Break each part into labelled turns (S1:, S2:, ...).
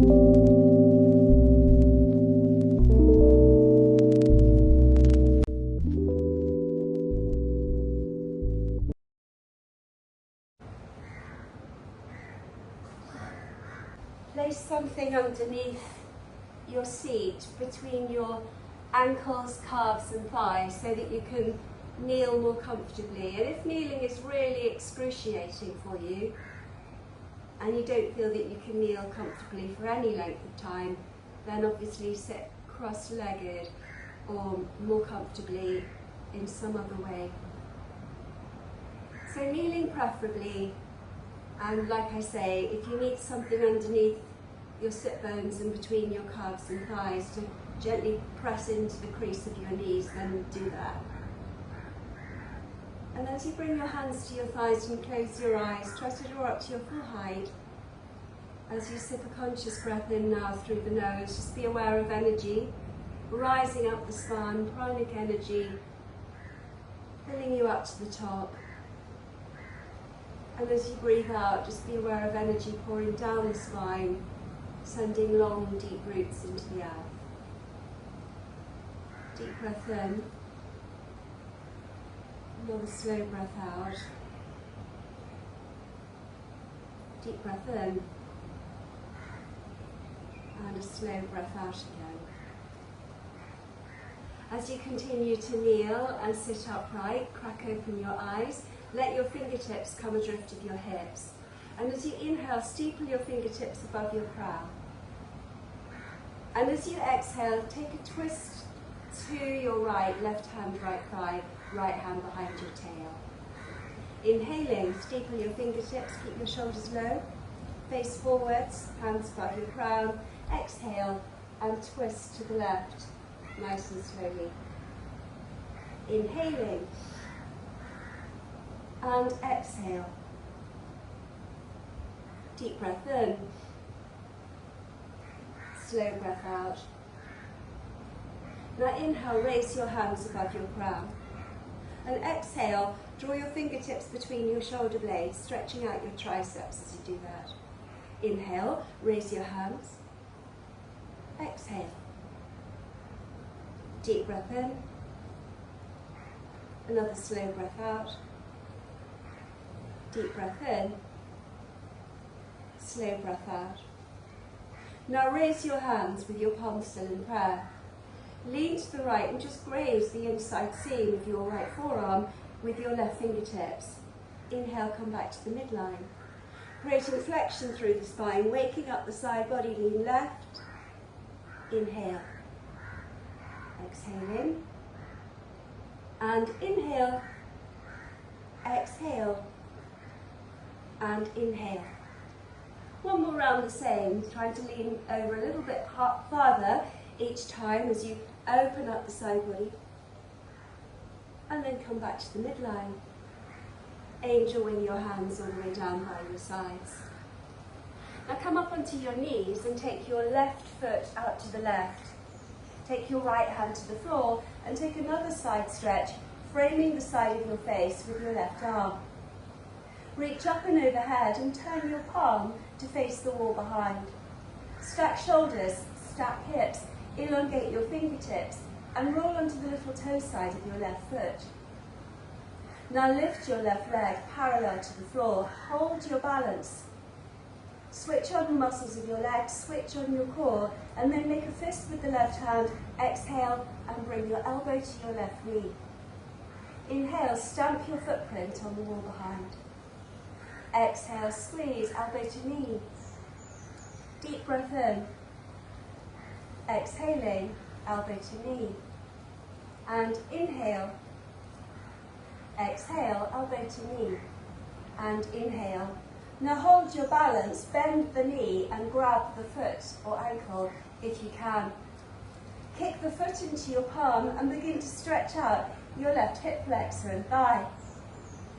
S1: Place something underneath your seat between your ankles, calves and thighs so that you can kneel more comfortably. And if kneeling is really excruciating for you and you don't feel that you can kneel comfortably for any length of time, then obviously sit cross-legged or more comfortably in some other way. So kneeling preferably, and like I say, if you need something underneath your sit bones and between your calves and thighs to gently press into the crease of your knees, then do that. And as you bring your hands to your thighs and close your eyes, try to draw up to your full height. As you sip a conscious breath in now through the nose, just be aware of energy rising up the spine, pranic energy, pulling you up to the top. And as you breathe out, just be aware of energy pouring down the spine, sending long, deep roots into the earth. Deep breath in. Another slow breath out. Deep breath in. And a slow breath out again. As you continue to kneel and sit upright, crack open your eyes. Let your fingertips come adrift of your hips. And as you inhale, steeple your fingertips above your crown. And as you exhale, take a twist to your right, left hand, right thigh, right hand behind your tail. Inhaling, steeple your fingertips, keep your shoulders low, face forwards, hands above your crown. Exhale and twist to the left, nice and slowly. Inhaling and exhale. Deep breath in, slow breath out. Now inhale, raise your hands above your crown. And exhale, draw your fingertips between your shoulder blades, stretching out your triceps as you do that. Inhale, raise your hands. Exhale. Deep breath in. Another slow breath out. Deep breath in. Slow breath out. Now raise your hands with your palms still in prayer. Lean to the right and just graze the inside seam of your right forearm with your left fingertips. Inhale, come back to the midline. Creating flexion through the spine, waking up the side body, lean left. Inhale. Exhale in. And inhale. Exhale. And inhale. One more round the same, trying to lean over a little bit farther each time as you open up the side body. And then come back to the midline. Angel wing your hands all the way down by your sides. Now come up onto your knees and take your left foot out to the left. Take your right hand to the floor and take another side stretch, framing the side of your face with your left arm. Reach up and overhead and turn your palm to face the wall behind. Stack shoulders, stack hips, elongate your fingertips and roll onto the little toe side of your left foot. Now lift your left leg parallel to the floor. Hold your balance. Switch on the muscles of your legs, switch on your core, and then make a fist with the left hand. Exhale and bring your elbow to your left knee. Inhale, stamp your footprint on the wall behind. Exhale, squeeze, elbow to knee. Deep breath in. Exhaling, elbow to knee. And inhale. Exhale, elbow to knee. And inhale. Now hold your balance, bend the knee and grab the foot or ankle if you can. Kick the foot into your palm and begin to stretch out your left hip flexor and thigh.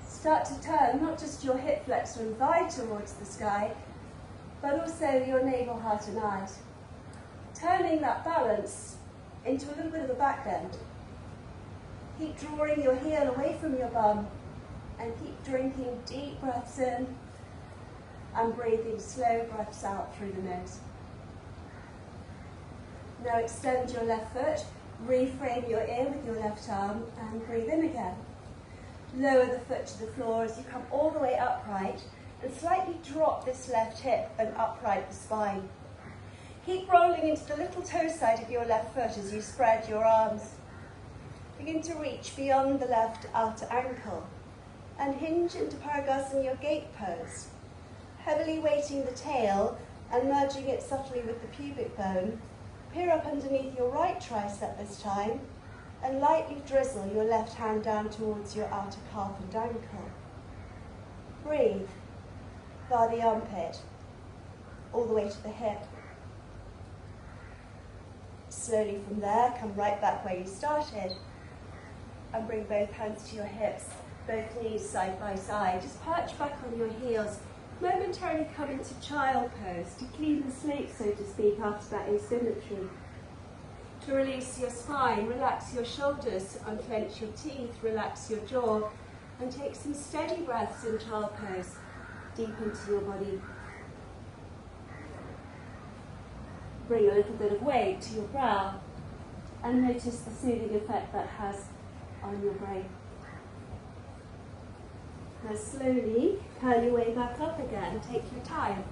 S1: Start to turn not just your hip flexor and thigh towards the sky, but also your navel, heart and eyes. Turning that balance into a little bit of a back bend. Keep drawing your heel away from your bum and keep drinking deep breaths in and breathing slow breaths out through the nose. Now extend your left foot, reframe your ear with your left arm and breathe in again. Lower the foot to the floor as you come all the way upright and slightly drop this left hip and upright the spine. Keep rolling into the little toe side of your left foot as you spread your arms. Begin to reach beyond the left outer ankle and hinge into Parigasana gate pose, heavily weighting the tail and merging it subtly with the pubic bone. Peer up underneath your right tricep this time and lightly drizzle your left hand down towards your outer calf and ankle. Breathe via the armpit, all the way to the hip. Slowly from there, come right back where you started and bring both hands to your hips, both knees side by side. Just perch back on your heels. Momentarily come into child pose to clean the slate, so to speak, after that asymmetry. To release your spine, relax your shoulders, unclench your teeth, relax your jaw, and take some steady breaths in child pose, deep into your body. Bring a little bit of weight to your brow, and notice the soothing effect that has on your brain. Now slowly curl your way back up again, take your time.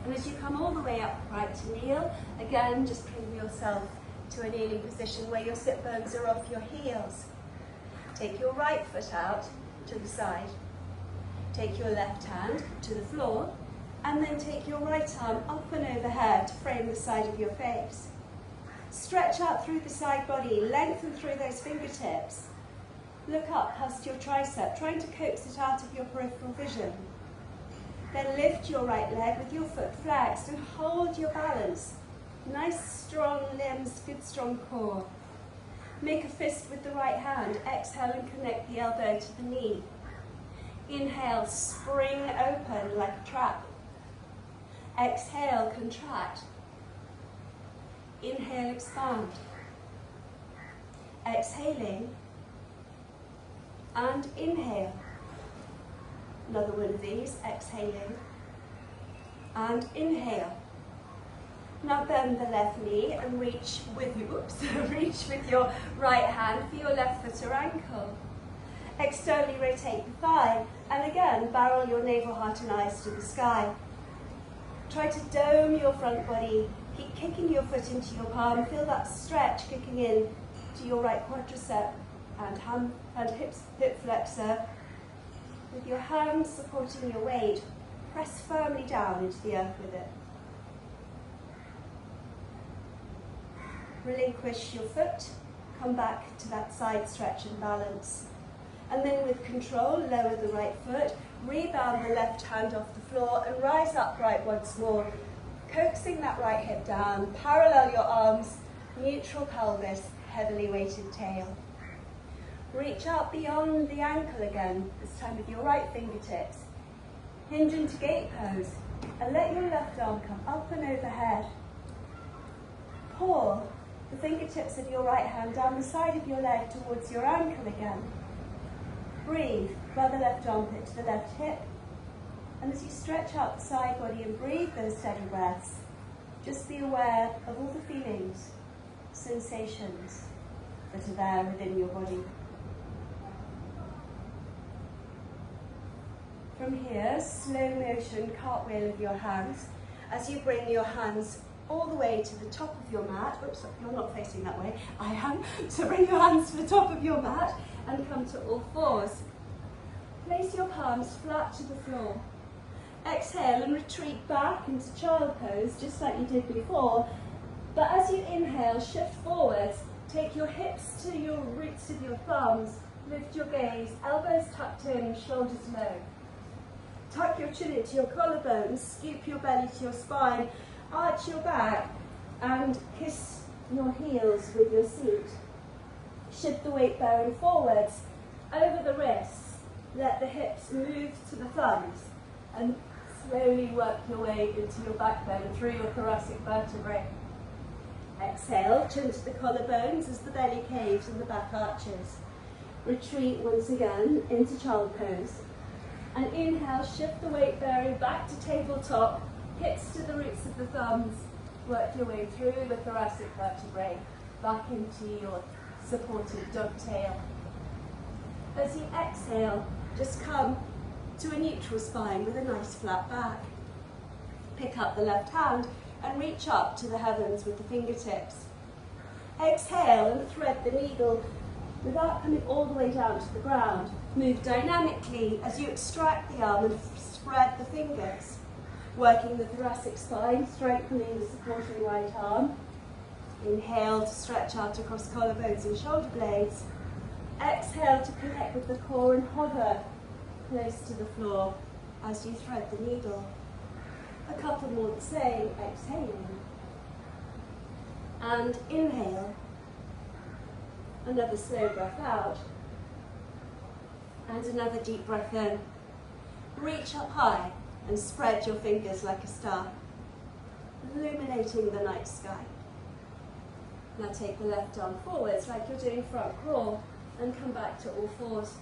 S1: And as you come all the way upright to kneel, again just bring yourself to a kneeling position where your sit bones are off your heels. Take your right foot out to the side. Take your left hand to the floor, and then take your right arm up and overhead to frame the side of your face. Stretch out through the side body, lengthen through those fingertips. Look up past your tricep, trying to coax it out of your peripheral vision. Then lift your right leg with your foot flexed and hold your balance. Nice strong limbs, good strong core. Make a fist with the right hand. Exhale and connect the elbow to the knee. Inhale, spring open like a trap. Exhale, contract. Inhale, expand. Exhaling and inhale. Another one of these, exhaling and inhale. Now bend the left knee and reach with your right hand for your left foot or ankle. Externally rotate the thigh and again barrel your navel, heart and eyes to the sky. Try to dome your front body. Keep kicking your foot into your palm. Feel that stretch kicking in to your right quadricep and hip flexor. With your hands supporting your weight, press firmly down into the earth with it. Relinquish your foot, come back to that side stretch and balance. And then with control, lower the right foot, rebound the left hand off the floor and rise upright once more, coaxing that right hip down, parallel your arms, neutral pelvis, heavily weighted tail. Reach out beyond the ankle again, this time with your right fingertips. Hinge into gate pose and let your left arm come up and overhead. Pull the fingertips of your right hand down the side of your leg towards your ankle again. Breathe, rub the left armpit to the left hip. And as you stretch out the side body and breathe those steady breaths, just be aware of all the feelings, sensations that are there within your body. From here, slow motion cartwheel of your hands as you bring your hands all the way to the top of your mat. Oops, you're not facing that way, I am. So bring your hands to the top of your mat and come to all fours. Place your palms flat to the floor. Exhale and retreat back into child pose, just like you did before. But as you inhale, shift forwards. Take your hips to your roots of your thumbs. Lift your gaze, elbows tucked in, shoulders low. Tuck your chin into your collarbones, scoop your belly to your spine, arch your back, and kiss your heels with your seat. Shift the weight bearing forwards, over the wrists. Let the hips move to the thumbs, and slowly work your way into your backbone through your thoracic vertebrae. Exhale, chin to the collarbones as the belly caves and the back arches. Retreat once again into child pose. And inhale, shift the weight bearing back to tabletop, hips to the roots of the thumbs, Work your way through the thoracic vertebrae, back into your supported dog tail. As you exhale, just come to a neutral spine with a nice flat back. Pick up the left hand and reach up to the heavens with the fingertips. Exhale and thread the needle without coming all the way down to the ground. Move dynamically as you extract the arm and spread the fingers. Working the thoracic spine, strengthening the supporting right arm. Inhale to stretch out across collarbones and shoulder blades. Exhale to connect with the core and hover close to the floor as you thread the needle. A couple more the same, exhaling. And inhale. Another slow breath out. And another deep breath in. Reach up high and spread your fingers like a star, illuminating the night sky. Now take the left arm forwards like you're doing front crawl and come back to all fours.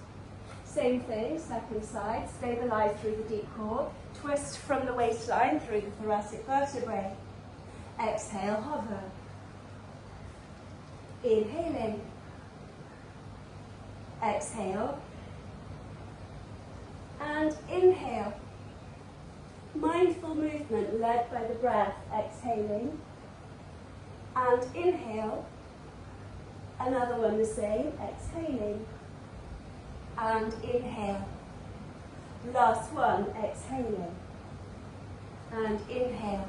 S1: Same thing, second side, stabilize through the deep core, twist from the waistline through the thoracic vertebrae. Exhale, hover. Inhaling. Exhale. And inhale. Mindful movement led by the breath, exhaling. And inhale. Another one the same, exhaling. And inhale. Last one, exhaling. And inhale.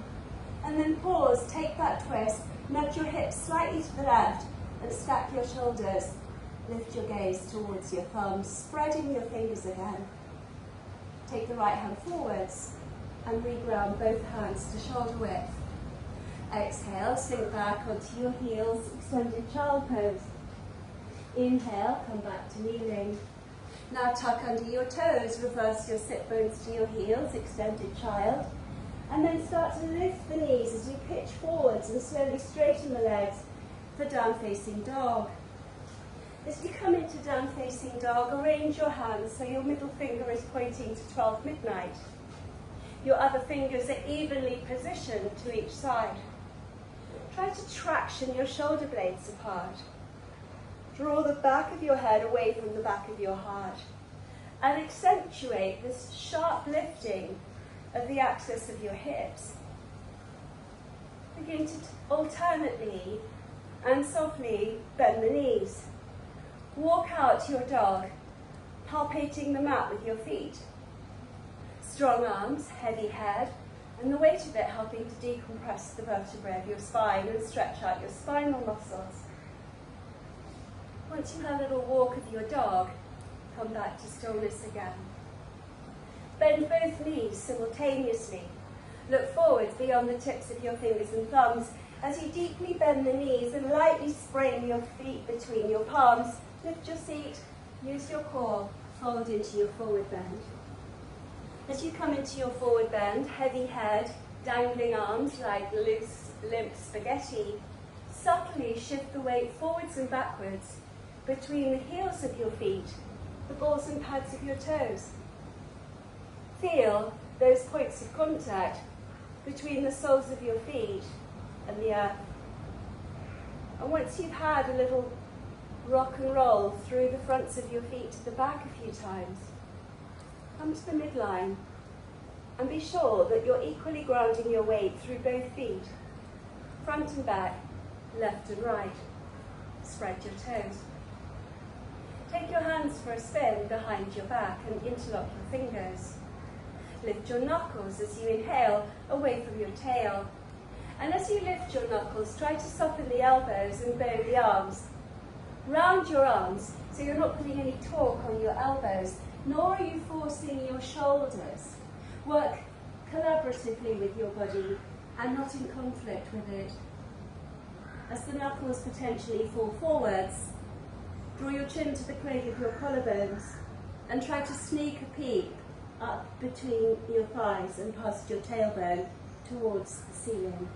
S1: And then pause, take that twist, nudge your hips slightly to the left and stack your shoulders. Lift your gaze towards your thumbs, spreading your fingers again. Take the right hand forwards and reground both hands to shoulder width. Exhale, sink back onto your heels, extended child pose. Inhale, come back to kneeling. Now tuck under your toes, reverse your sit bones to your heels, extended child. And then start to lift the knees as you pitch forwards and slowly straighten the legs for down facing dog. As you come into down facing dog, arrange your hands so your middle finger is pointing to 12 midnight. Your other fingers are evenly positioned to each side. Try to traction your shoulder blades apart. Draw the back of your head away from the back of your heart and accentuate this sharp lifting of the axis of your hips. Begin to alternately and softly bend the knees. Walk out your dog, palpating the mat with your feet. Strong arms, heavy head, and the weight of it helping to decompress the vertebrae of your spine and stretch out your spinal muscles. Once you have a little walk of your dog, come back to stillness again. Bend both knees simultaneously. Look forwards beyond the tips of your fingers and thumbs as you deeply bend the knees and lightly spring your feet between your palms. Lift your seat, use your core, fold into your forward bend. As you come into your forward bend, heavy head, dangling arms like loose, limp spaghetti, subtly shift the weight forwards and backwards between the heels of your feet, the balls and pads of your toes. Feel those points of contact between the soles of your feet and the earth. And once you've had a little rock and roll through the fronts of your feet to the back a few times, come to the midline and be sure that you're equally grounding your weight through both feet, front and back, left and right. Spread your toes. Take your hands for a spin behind your back and interlock your fingers. Lift your knuckles as you inhale away from your tail. And as you lift your knuckles, try to soften the elbows and bow the arms. Round your arms so you're not putting any torque on your elbows, nor are you forcing your shoulders. Work collaboratively with your body and not in conflict with it. As the knuckles potentially fall forwards, draw your chin to the cradle of your collarbones and try to sneak a peek up between your thighs and past your tailbone towards the ceiling.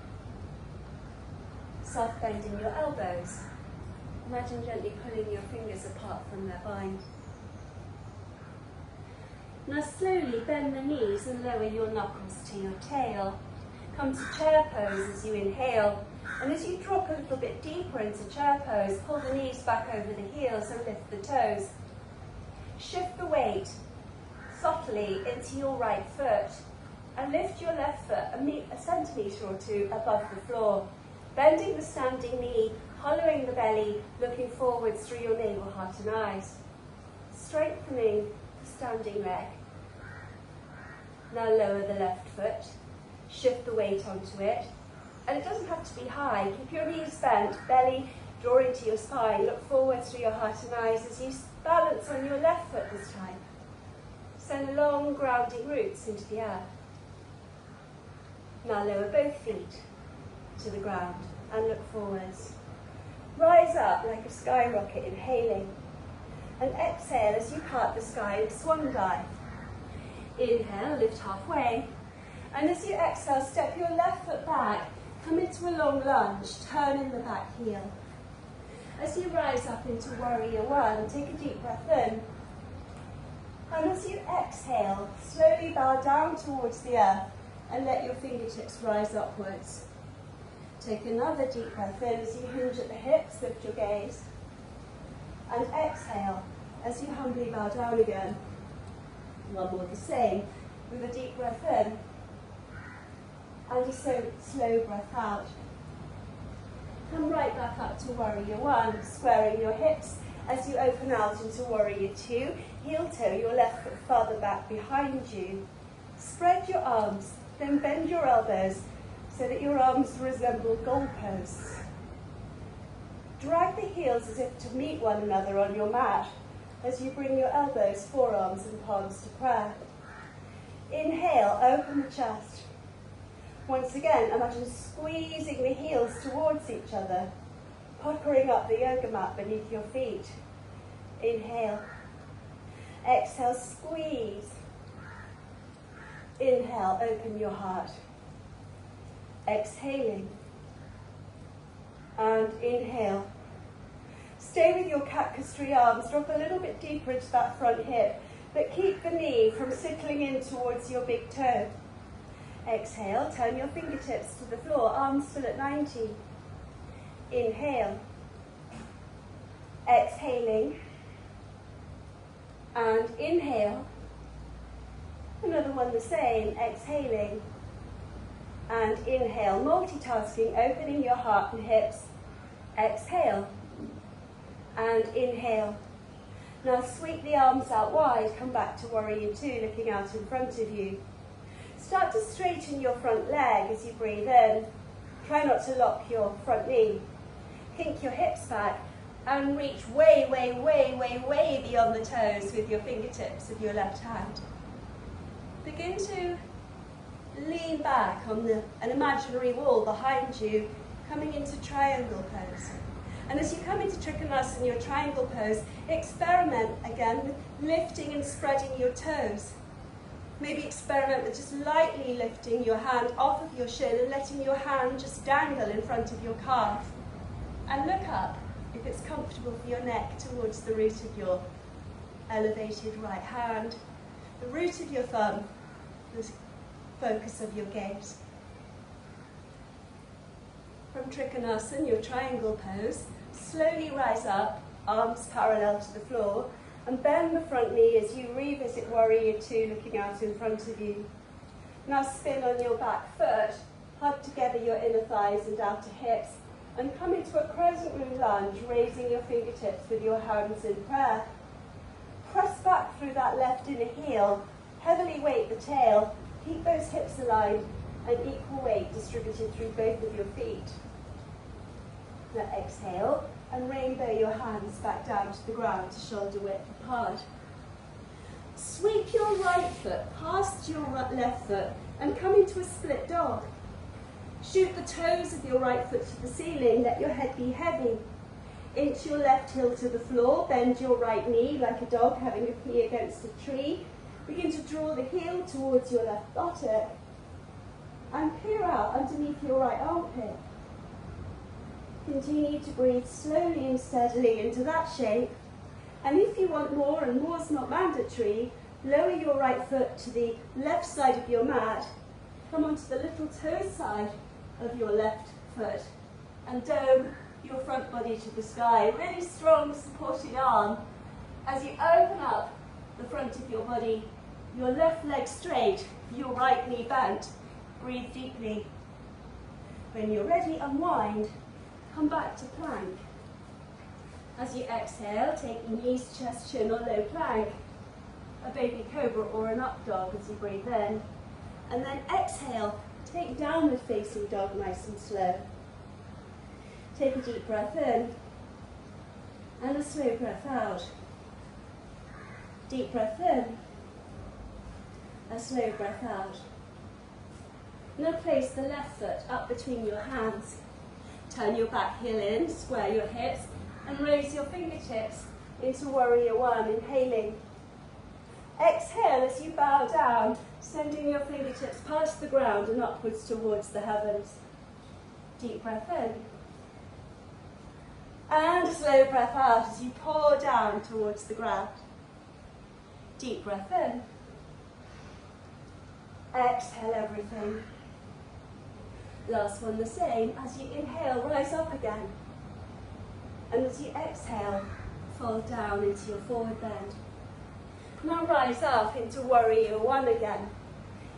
S1: Soft bending your elbows. Imagine gently pulling your fingers apart from their bind. Now slowly bend the knees and lower your knuckles to your tail. Come to chair pose as you inhale. And as you drop a little bit deeper into chair pose, pull the knees back over the heels and lift the toes. Shift the weight softly into your right foot and lift your left foot a centimetre or two above the floor, bending the standing knee, hollowing the belly, looking forwards through your navel, heart and eyes, strengthening the standing leg. Now lower the left foot, shift the weight onto it, and it doesn't have to be high. Keep your knees bent, belly drawing to your spine, look forwards through your heart and eyes as you balance on your left foot this time. Send long grounding roots into the earth. Now lower both feet to the ground and look forwards. Rise up like a skyrocket, inhaling, and exhale as you part the sky and swan dive. Inhale, lift halfway, and as you exhale, step your left foot back, come into a long lunge, turn in the back heel. As you rise up into warrior one, take a deep breath in, and as you exhale, slowly bow down towards the earth and let your fingertips rise upwards. Take another deep breath in as you hinge at the hips, lift your gaze, and exhale as you humbly bow down again. One more the same, with a deep breath in and a slow breath out. Come right back up to warrior one, squaring your hips as you open out into warrior two. Heel toe your left foot farther back behind you. Spread your arms, then bend your elbows so that your arms resemble goalposts. Drag the heels as if to meet one another on your mat as you bring your elbows, forearms and palms to prayer. Inhale, open the chest. Once again, imagine squeezing the heels towards each other, puckering up the yoga mat beneath your feet. Inhale. Exhale, squeeze. Inhale, open your heart. Exhaling. And inhale. Stay with your cactus-tree arms, drop a little bit deeper into that front hip, but keep the knee from sickling in towards your big toe. Exhale, turn your fingertips to the floor, arms still at 90. Inhale. Exhaling. And inhale. Another one the same, exhaling. And inhale, multitasking, opening your heart and hips. Exhale. And inhale. Now sweep the arms out wide, come back to warrior two, looking out in front of you. Start to straighten your front leg as you breathe in. Try not to lock your front knee. Kink your hips back and reach way, way, way, way, way beyond the toes with your fingertips of your left hand. Begin to lean back on an imaginary wall behind you, coming into triangle pose. And as you come into Trikonasana in your triangle pose, experiment again with lifting and spreading your toes. Maybe experiment with just lightly lifting your hand off of your shin and letting your hand just dangle in front of your calf. And look up, if it's comfortable for your neck, towards the root of your elevated right hand, the root of your thumb, the focus of your gaze. From Trikonasana, your triangle pose, slowly rise up, arms parallel to the floor, and bend the front knee as you revisit warrior two, looking out in front of you. Now spin on your back foot, hug together your inner thighs and outer hips, and come into a crescent moon lunge, raising your fingertips with your hands in prayer. Press back through that left inner heel, heavily weight the tail, keep those hips aligned, and equal weight distributed through both of your feet. Now exhale, and rainbow your hands back down to the ground to shoulder width apart. Sweep your right foot past your left foot and come into a split dog. Shoot the toes of your right foot to the ceiling, let your head be heavy. Inch your left heel to the floor, bend your right knee like a dog having a pee against a tree. Begin to draw the heel towards your left buttock and peer out underneath your right armpit. Continue to breathe slowly and steadily into that shape. And if you want more, and more's not mandatory, lower your right foot to the left side of your mat. come onto the little toe side of your left foot and dome your front body to the sky. Really strong supporting arm. As you open up the front of your body, your left leg straight, your right knee bent. Breathe deeply. When you're ready, unwind. Come back to plank. As you exhale, take your knees, chest, chin or low plank. A baby cobra or an up dog as you breathe in. And then exhale, take downward facing dog nice and slow. Take a deep breath in and a slow breath out. Deep breath in, a slow breath out. Now place the left foot up between your hands. Turn your back heel in, square your hips and raise your fingertips into warrior one, inhaling. Exhale as you bow down, sending your fingertips past the ground and upwards towards the heavens. Deep breath in. And a slow breath out as you pour down towards the ground. Deep breath in. Exhale everything. Last one the same. As you inhale, rise up again. And as you exhale, fall down into your forward bend. Now rise up into warrior one again.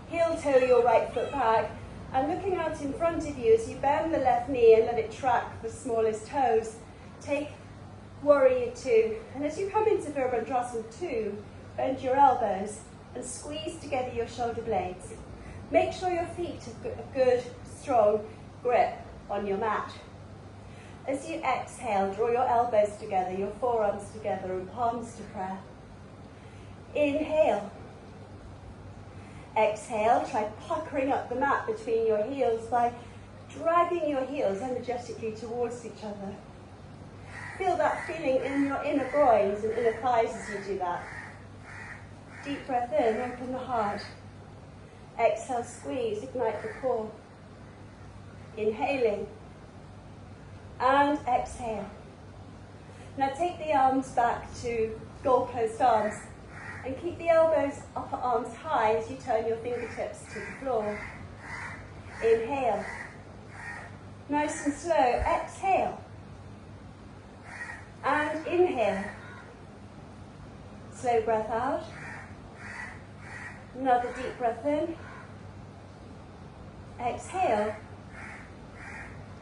S1: Heel toe your right foot back and looking out in front of you as you bend the left knee and let it track the smallest toes. Take warrior two. And as you come into Virabhadrasana 2, bend your elbows and squeeze together your shoulder blades. Make sure your feet have got a good, strong grip on your mat. As you exhale, draw your elbows together, your forearms together and palms to prayer. Inhale. Exhale, try puckering up the mat between your heels by dragging your heels energetically towards each other. Feel that feeling in your inner groins and inner thighs as you do that. Deep breath in, open the heart. Exhale, squeeze, ignite the core. Inhaling. And exhale. Now take the arms back to goalpost arms and keep the elbows, upper arms high as you turn your fingertips to the floor. Inhale. Nice and slow. Exhale. And inhale. Slow breath out. Another deep breath in. Exhale.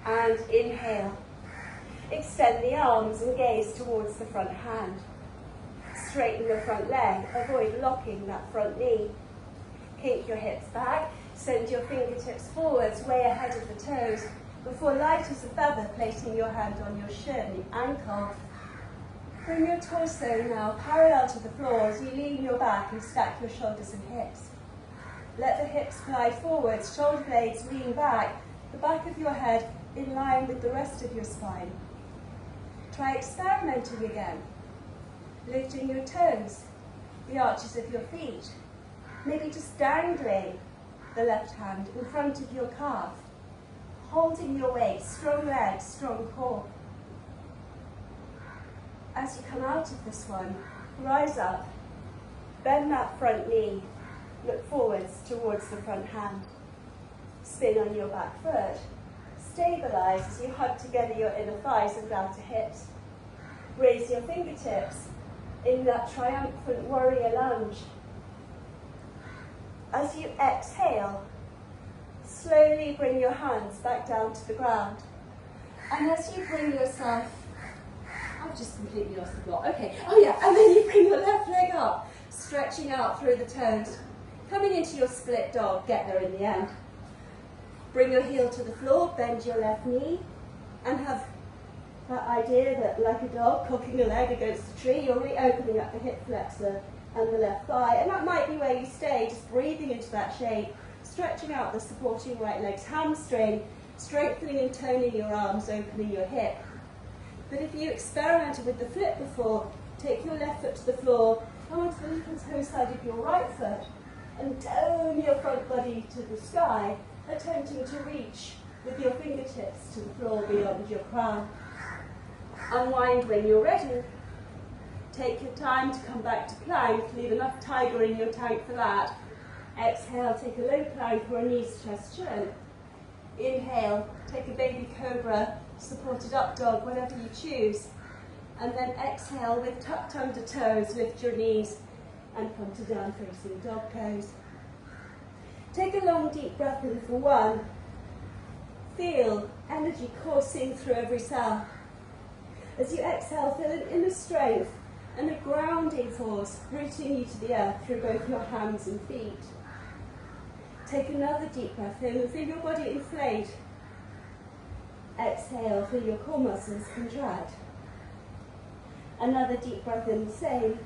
S1: And inhale. Extend the arms and gaze towards the front hand. Straighten the front leg. Avoid locking that front knee. Kink your hips back. Send your fingertips forwards, way ahead of the toes, before light as a feather, placing your hand on your shin, the ankle. Bring your torso now parallel to the floor as you lean your back and stack your shoulders and hips. Let the hips glide forwards, shoulder blades lean back, the back of your head in line with the rest of your spine. Try experimenting again. Lifting your toes, the arches of your feet, maybe just dangling the left hand in front of your calf, holding your weight, strong legs, strong core. As you come out of this one, rise up, bend that front knee, look forwards towards the front hand. Spin on your back foot. Stabilize as you hug together your inner thighs and outer hips. Raise your fingertips in that triumphant warrior lunge. As you exhale, slowly bring your hands back down to the ground. And as you bring yourself, I've just completely lost the plot. Okay, oh yeah, and then you bring your left leg up, stretching out through the toes. Coming into your split dog, get there in the end. Bring your heel to the floor, bend your left knee, and have that idea that like a dog cocking a leg against a tree, you're really opening up the hip flexor and the left thigh. And that might be where you stay, just breathing into that shape, stretching out the supporting right leg's hamstring, strengthening and toning your arms, opening your hip. But if you experimented with the flip before, take your left foot to the floor, come onto the little toe side of your right foot, and dome your front body to the sky, attempting to reach with your fingertips to the floor beyond your crown. Unwind when you're ready. Take your time to come back to plank, leave enough tiger in your tank for that. Exhale, take a low plank or a knees to chest churn. Inhale, take a baby cobra, supported up dog, whatever you choose. And then exhale with tucked under toes, lift your knees and come to down facing dog pose. Take a long deep breath in for 1. Feel energy coursing through every cell. As you exhale, feel an inner strength and a grounding force rooting you to the earth through both your hands and feet. Take another deep breath in and feel your body inflate. Exhale, feel your core muscles contract. Another deep breath in, the same.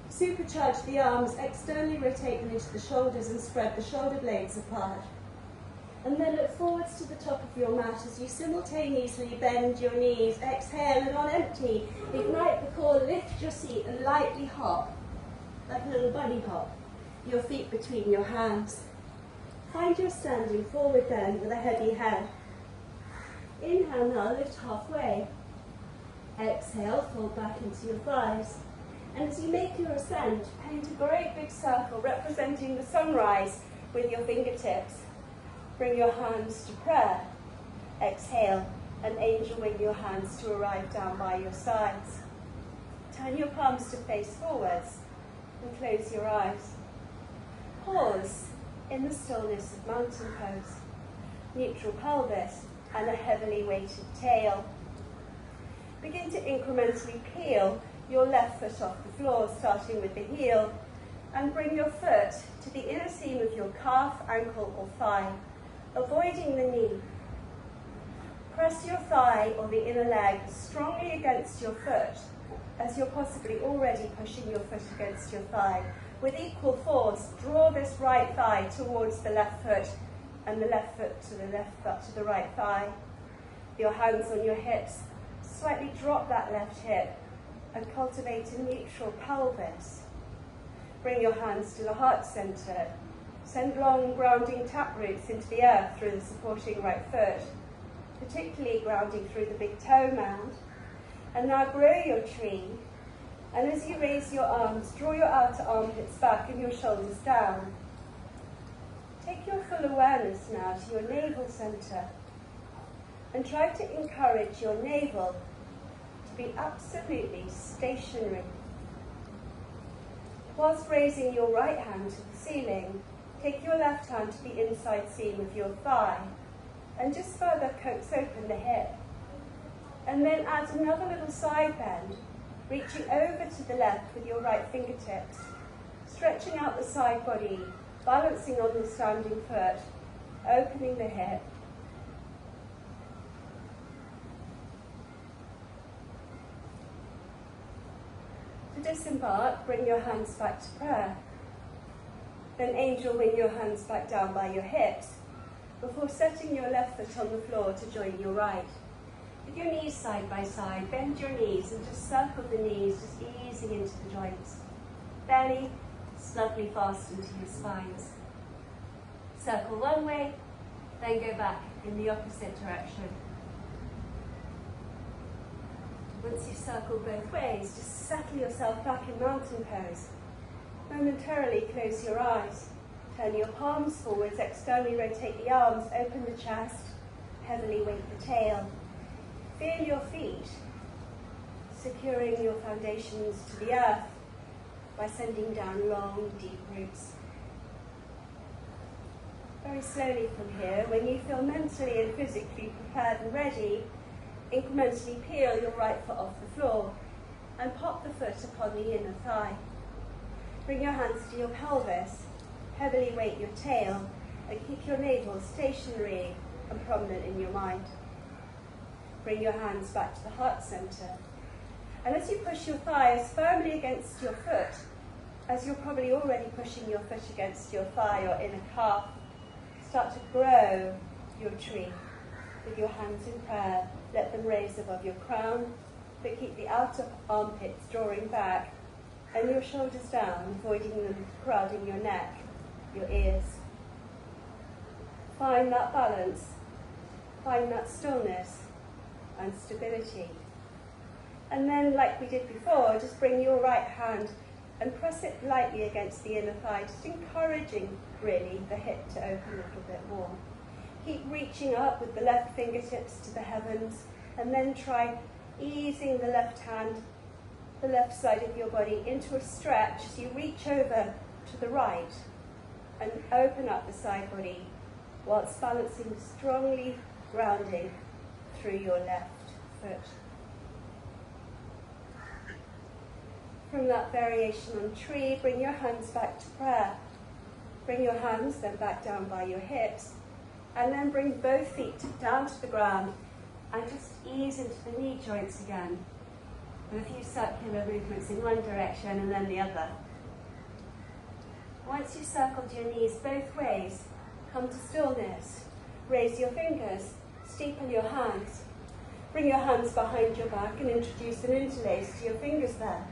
S1: Supercharge the arms, externally rotate them into the shoulders and spread the shoulder blades apart. And then look forwards to the top of your mat as you simultaneously bend your knees. Exhale, and on empty, ignite the core, lift your seat and lightly hop, like a little bunny hop, your feet between your hands. Find your standing forward then with a heavy head. Inhale now, lift halfway. Exhale, fold back into your thighs. And as you make your ascent, paint a great big circle representing the sunrise with your fingertips. Bring your hands to prayer. Exhale, and angel wing your hands to arrive down by your sides. Turn your palms to face forwards and close your eyes. Pause in the stillness of mountain pose, neutral pelvis and a heavily weighted tail. Begin to incrementally peel your left foot off the floor, starting with the heel, and bring your foot to the inner seam of your calf, ankle or thigh, avoiding the knee. Press your thigh or the inner leg strongly against your foot, as you're possibly already pushing your foot against your thigh. With equal force, draw this right thigh towards the left foot and the left foot to the left foot to the right thigh. Your hands on your hips, slightly drop that left hip and cultivate a neutral pelvis. Bring your hands to the heart center. Send long grounding tap roots into the earth through the supporting right foot, particularly grounding through the big toe mound. And now grow your tree. And as you raise your arms, draw your outer armpits back and your shoulders down. Take your full awareness now to your navel center and try to encourage your navel to be absolutely stationary. Whilst raising your right hand to the ceiling, take your left hand to the inside seam of your thigh and just further coax open the hip. And then add another little side bend, reaching over to the left with your right fingertips, stretching out the side body, balancing on the standing foot, opening the hip. To disembark, bring your hands back to prayer. Then angel wing your hands back down by your hips before setting your left foot on the floor to join your right. With your knees side by side, bend your knees and just circle the knees, just easing into the joints. Belly snugly fastened to your spines. Circle one way, then go back in the opposite direction. Once you've circled both ways, just settle yourself back in mountain pose. Momentarily close your eyes. Turn your palms forwards, externally rotate the arms, open the chest, heavily weight the tail. Feel your feet, securing your foundations to the earth by sending down long, deep roots. Very slowly from here, when you feel mentally and physically prepared and ready, incrementally peel your right foot off the floor and pop the foot upon the inner thigh. Bring your hands to your pelvis, heavily weight your tail, and keep your navel stationary and prominent in your mind. Bring your hands back to the heart center. And as you push your thighs firmly against your foot, as you're probably already pushing your foot against your thigh or inner calf, start to grow your tree. With your hands in prayer, let them raise above your crown, but keep the outer armpits drawing back and your shoulders down, avoiding them crowding your neck, your ears. Find that balance, find that stillness and stability. And then, like we did before, just bring your right hand and press it lightly against the inner thigh, just encouraging really the hip to open a little bit more. Keep reaching up with the left fingertips to the heavens, and then try easing the left hand, the left side of your body into a stretch as you reach over to the right and open up the side body whilst balancing strongly, grounding through your left foot. From that variation on tree, bring your hands back to prayer. Bring your hands then back down by your hips, and then bring both feet down to the ground and just ease into the knee joints again, with a few circular movements in one direction and then the other. Once you've circled your knees both ways, come to stillness. Raise your fingers, steepen your hands. Bring your hands behind your back and introduce an interlace to your fingers there.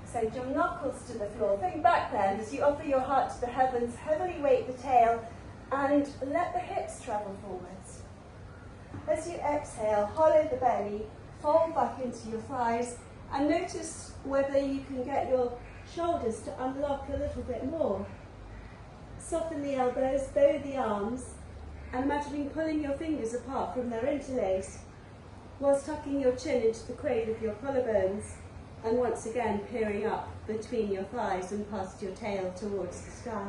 S1: Send your knuckles to the floor. Think back then as you offer your heart to the heavens, heavily weight the tail, and let the hips travel forwards. As you exhale, hollow the belly, fold back into your thighs, and notice whether you can get your shoulders to unlock a little bit more. Soften the elbows, bow the arms, and imagining pulling your fingers apart from their interlace, whilst tucking your chin into the cradle of your collarbones, and once again peering up between your thighs and past your tail towards the sky.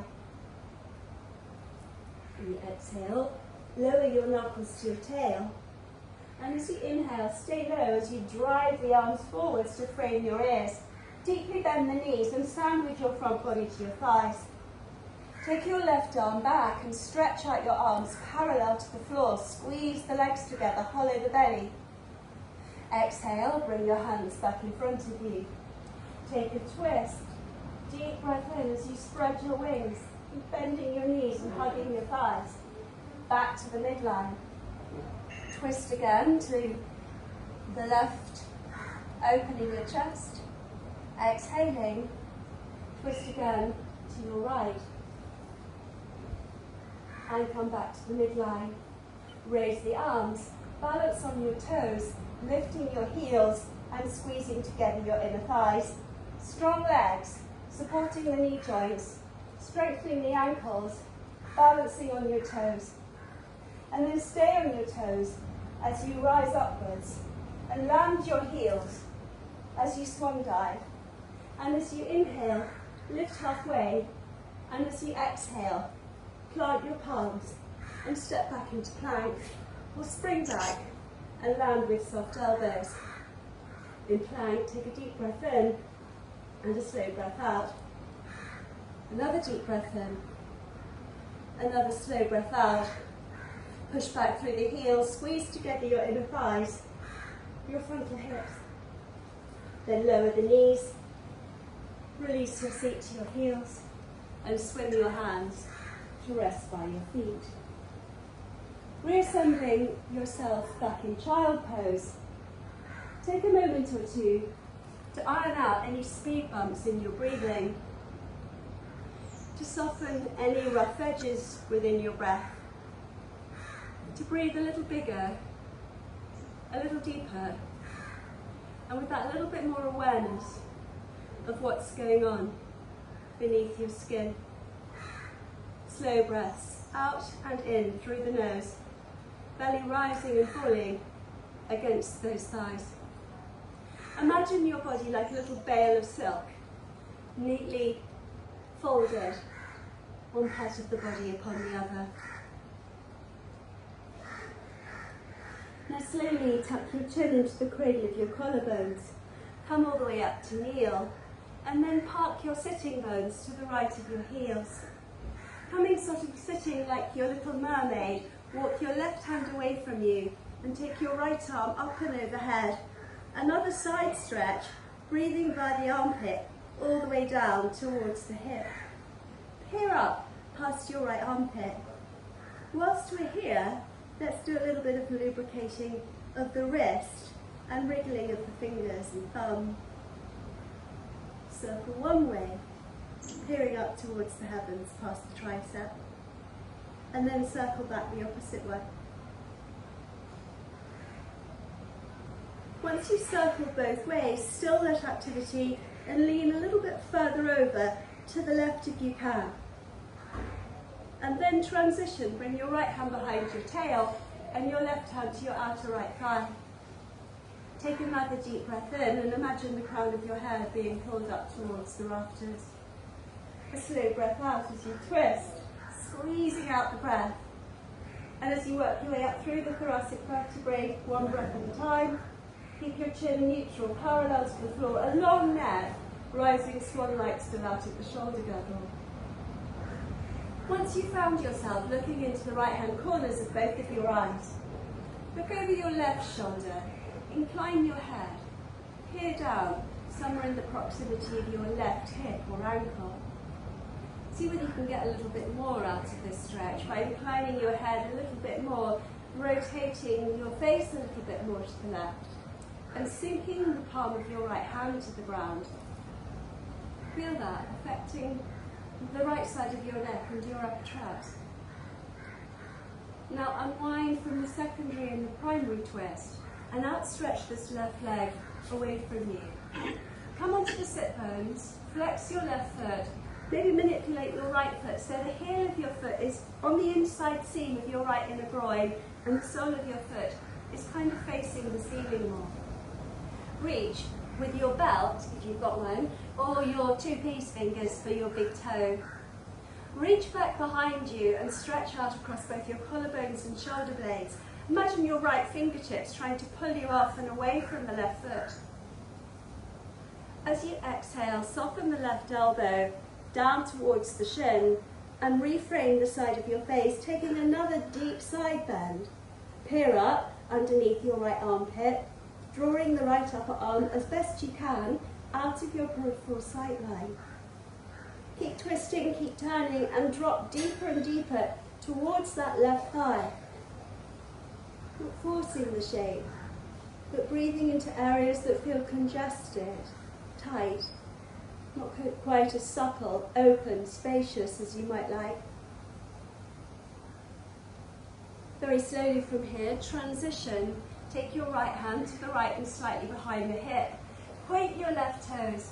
S1: And you exhale, lower your knuckles to your tail, and as you inhale, stay low as you drive the arms forwards to frame your ears. Deeply bend the knees and stand with your front body to your thighs. Take your left arm back and stretch out your arms parallel to the floor. Squeeze the legs together, hollow the belly. Exhale, bring your hands back in front of you. Take a twist. Deep breath in as you spread your wings, bending your knees and hugging your thighs. Back to the midline. Twist again to the left, opening your chest. Exhaling, twist again to your right. And come back to the midline. Raise the arms, balance on your toes, lifting your heels and squeezing together your inner thighs. Strong legs, supporting the knee joints, strengthening the ankles, balancing on your toes. And then stay on your toes as you rise upwards and land your heels as you swan dive. And as you inhale, lift halfway, and as you exhale, plant your palms and step back into plank, or spring back and land with soft elbows. In plank, take a deep breath in and a slow breath out. Another deep breath in, another slow breath out. Push back through the heels, squeeze together your inner thighs, your frontal hips. Then lower the knees, release your seat to your heels, and swing your hands to rest by your feet. Reassembling yourself back in child pose. Take a moment or two to iron out any speed bumps in your breathing, to soften any rough edges within your breath, to breathe a little bigger, a little deeper, and with that little bit more awareness of what's going on beneath your skin. Slow breaths out and in through the nose, belly rising and falling against those thighs. Imagine your body like a little bale of silk, neatly folded, one part of the body upon the other. Now slowly tuck your chin into the cradle of your collarbones, come all the way up to kneel, and then park your sitting bones to the right of your heels. Coming sort of sitting like your little mermaid, walk your left hand away from you and take your right arm up and overhead. Another side stretch, breathing by the armpit all the way down towards the hip. Peer up past your right armpit. Whilst we're here, let's do a little bit of lubricating of the wrist and wriggling of the fingers and thumb. Circle one way, peering up towards the heavens past the tricep, and then circle back the opposite way. Once you've circled both ways, still that activity and lean a little bit further over to the left if you can. And then transition, bring your right hand behind your tail and your left hand to your outer right thigh. Take another deep breath in and imagine the crown of your head being pulled up towards the rafters. A slow breath out as you twist, squeezing out the breath. And as you work your way up through the thoracic vertebrae, one breath at a time, keep your chin neutral, parallel to the floor, a long neck, rising swan-like still out at the shoulder girdle. Once you've found yourself looking into the right-hand corners of both of your eyes, look over your left shoulder, incline your head, peer down, somewhere in the proximity of your left hip or ankle. See whether you can get a little bit more out of this stretch by inclining your head a little bit more, rotating your face a little bit more to the left, and sinking the palm of your right hand to the ground. Feel that affecting the right side of your neck and your upper traps. Now unwind from the secondary and the primary twist and outstretch this left leg away from you. Come onto the sit bones, flex your left foot, maybe manipulate your right foot so the heel of your foot is on the inside seam of your right inner groin and the sole of your foot is kind of facing the ceiling more. Reach with your belt, if you've got one, or your two peace fingers for your big toe. Reach back behind you and stretch out across both your collarbones and shoulder blades. Imagine your right fingertips trying to pull you off and away from the left foot. As you exhale, soften the left elbow down towards the shin and reframe the side of your face, taking another deep side bend. Peer up underneath your right armpit, drawing the right upper arm as best you can out of your peripheral sight line. Keep twisting, keep turning, and drop deeper and deeper towards that left thigh. Not forcing the shape, but breathing into areas that feel congested, tight, not quite as supple, open, spacious as you might like. Very slowly from here, transition. Take your right hand to the right and slightly behind the hip. Point your left toes.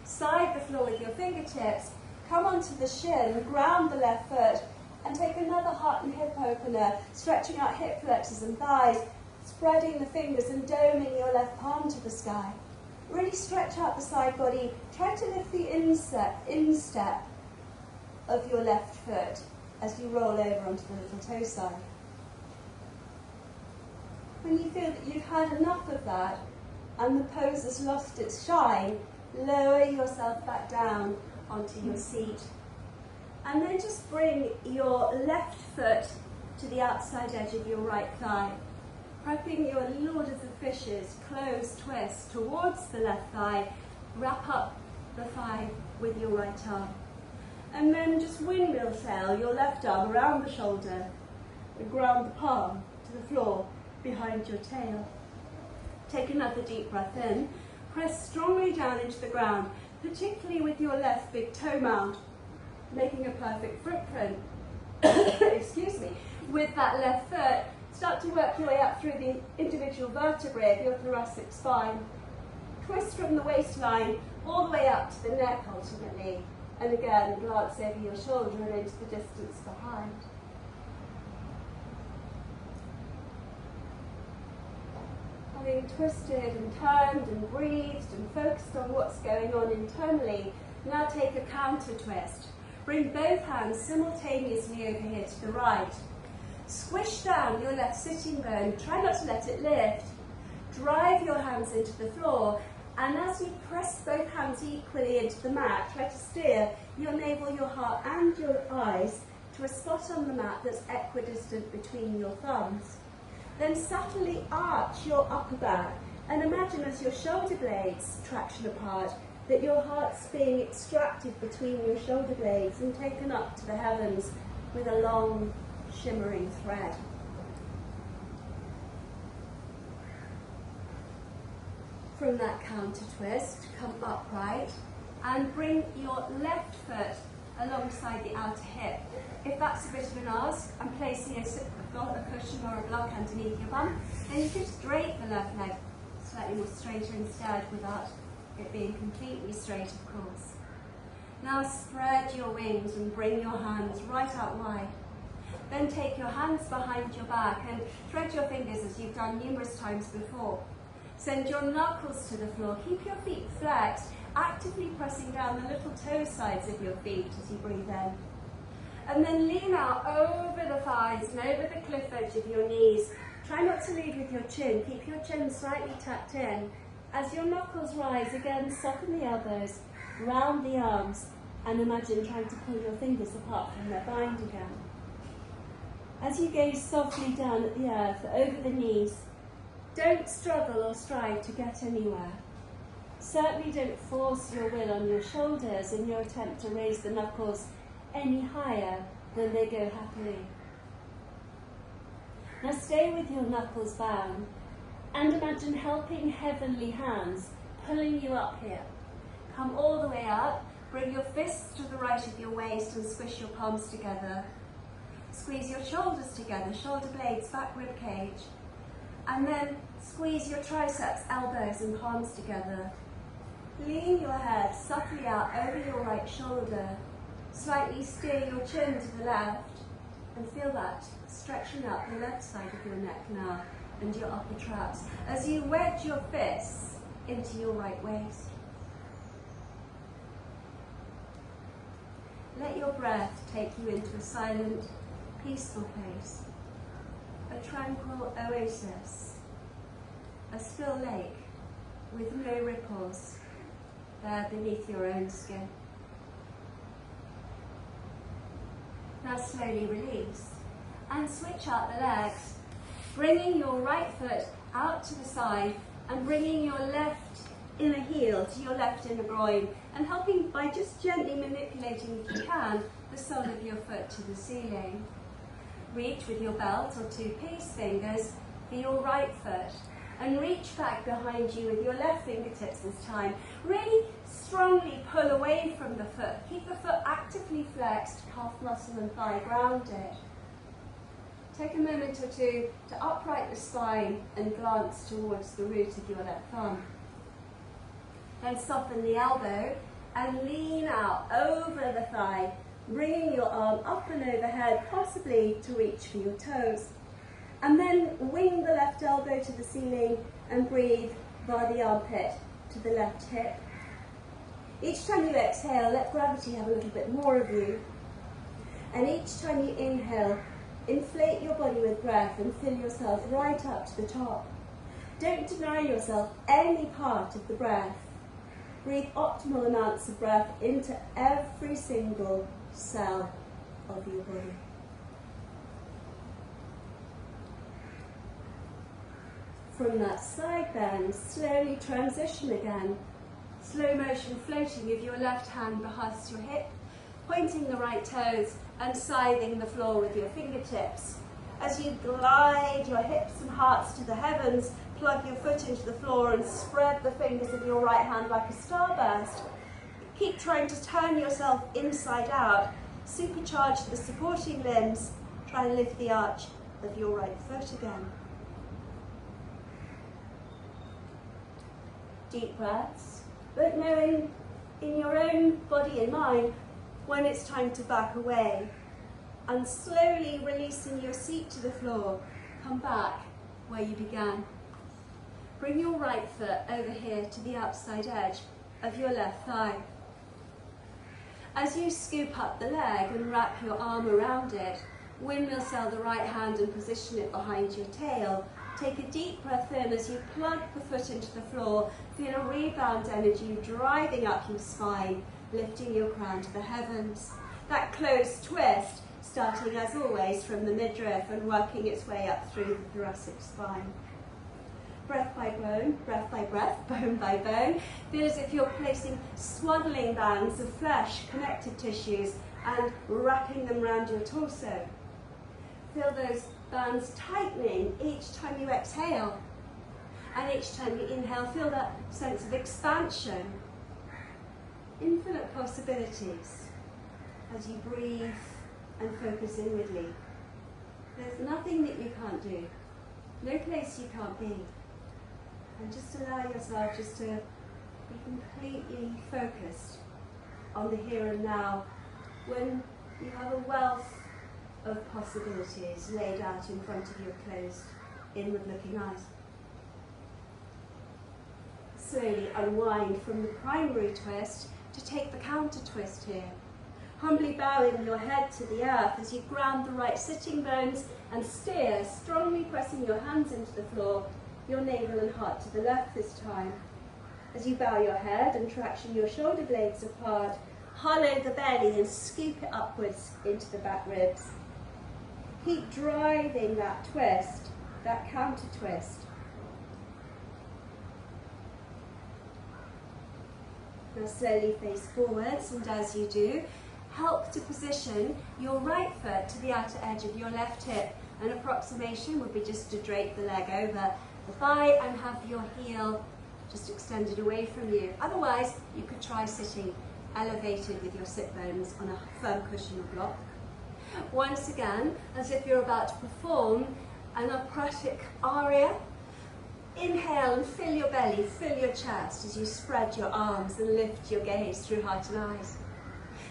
S1: Side the floor with your fingertips. Come onto the shin, ground the left foot, and take another heart and hip opener, stretching out hip flexors and thighs, spreading the fingers and doming your left palm to the sky. Really stretch out the side body. Try to lift the instep of your left foot as you roll over onto the little toe side. When you feel that you've had enough of that and the pose has lost its shine, lower yourself back down onto your seat. And then just bring your left foot to the outside edge of your right thigh, prepping your Lord of the Fishes closed twist towards the left thigh. Wrap up the thigh with your right arm. And then just windmill sail your left arm around the shoulder and ground the palm to the floor behind your tail. Take another deep breath in. Press strongly down into the ground, particularly with your left big toe mound, making a perfect footprint. Excuse me. With that left foot, start to work your way up through the individual vertebrae of your thoracic spine. Twist from the waistline all the way up to the neck ultimately. And again, glance over your shoulder and into the distance behind. Having twisted and turned and breathed and focused on what's going on internally, now take a counter twist. Bring both hands simultaneously over here to the right. Squish down your left sitting bone. Try not to let it lift. Drive your hands into the floor. And as you press both hands equally into the mat, try to steer your navel, your heart and your eyes to a spot on the mat that's equidistant between your thumbs. Then subtly arch your upper back and imagine as your shoulder blades traction apart that your heart's being extracted between your shoulder blades and taken up to the heavens with a long shimmering thread. From that counter twist, come upright and bring your left foot alongside the outer hip. If that's a bit of an ask, I'm placing a cushion or a block underneath your bum, then you could drape the left leg slightly more straighter instead with that. it being completely straight, of course. Now spread your wings and bring your hands right out wide. Then take your hands behind your back and thread your fingers as you've done numerous times before. Send your knuckles to the floor. Keep your feet flexed, actively pressing down the little toe sides of your feet as you breathe in. And then lean out over the thighs and over the cliff edge of your knees. Try not to lead with your chin. Keep your chin slightly tucked in. As your knuckles rise, again soften the elbows, round the arms, and imagine trying to pull your fingers apart from their bind again. As you gaze softly down at the earth, over the knees, don't struggle or strive to get anywhere. Certainly don't force your will on your shoulders in your attempt to raise the knuckles any higher than they go happily. Now stay with your knuckles bound and imagine helping heavenly hands pulling you up here. Come all the way up, bring your fists to the right of your waist and squish your palms together. Squeeze your shoulders together, shoulder blades, back rib cage. And then squeeze your triceps, elbows and palms together. Lean your head subtly out over your right shoulder. Slightly steer your chin to the left and feel that stretching up the left side of your neck now and your upper traps as you wedge your fists into your right waist. Let your breath take you into a silent, peaceful place, a tranquil oasis, a still lake with no ripples there beneath your own skin. Now slowly release and switch out the legs, bringing your right foot out to the side and bringing your left inner heel to your left inner groin and helping by just gently manipulating, if you can, the sole of your foot to the ceiling. Reach with your belt or two peace fingers for your right foot and reach back behind you with your left fingertips this time. Really strongly pull away from the foot. Keep the foot actively flexed, calf muscle and thigh grounded. Take a moment or two to upright the spine and glance towards the root of your left thumb. Then soften the elbow and lean out over the thigh, bringing your arm up and overhead, possibly to reach for your toes. And then wing the left elbow to the ceiling and breathe via the armpit to the left hip. Each time you exhale, let gravity have a little bit more of you. And each time you inhale, inflate your body with breath and fill yourself right up to the top. Don't deny yourself any part of the breath. Breathe optimal amounts of breath into every single cell of your body. From that side bend, slowly transition again. Slow motion floating with your left hand behind your hip, pointing the right toes and scything the floor with your fingertips. As you glide your hips and hearts to the heavens, plug your foot into the floor and spread the fingers of your right hand like a starburst. Keep trying to turn yourself inside out. Supercharge the supporting limbs. Try and lift the arch of your right foot again. Deep breaths, but knowing in your own body and mind when it's time to back away. And slowly releasing your seat to the floor, come back where you began. Bring your right foot over here to the outside edge of your left thigh. As you scoop up the leg and wrap your arm around it, windmill sail the right hand and position it behind your tail. Take a deep breath in as you plug the foot into the floor. Feel a rebound energy driving up your spine, lifting your crown to the heavens. That closed twist, starting as always from the midriff and working its way up through the thoracic spine. Breath by bone, breath by breath, bone by bone. Feel as if you're placing swaddling bands of flesh, connective tissues, and wrapping them around your torso. Feel those bands tightening each time you exhale. And each time you inhale, feel that sense of expansion. Infinite possibilities as you breathe and focus inwardly. There's nothing that you can't do. No place you can't be. And just allow yourself just to Be completely focused on the here and now when you have a wealth of possibilities laid out in front of your closed, inward-looking eyes. Slowly unwind from the primary twist to take the counter twist here. Humbly bowing your head to the earth as you ground the right sitting bones and steer, strongly pressing your hands into the floor, your navel and heart to the left this time. As you bow your head and traction your shoulder blades apart, hollow the belly and scoop it upwards into the back ribs. Keep driving that twist, that counter twist. Now slowly face forwards, and as you do, help to position your right foot to the outer edge of your left hip. An approximation would be just to drape the leg over the thigh and have your heel just extended away from you. Otherwise, you could try sitting elevated with your sit bones on a firm cushion or block. Once again, as if you're about to perform an operatic aria, inhale and fill your belly, fill your chest as you spread your arms and lift your gaze through heart and eyes.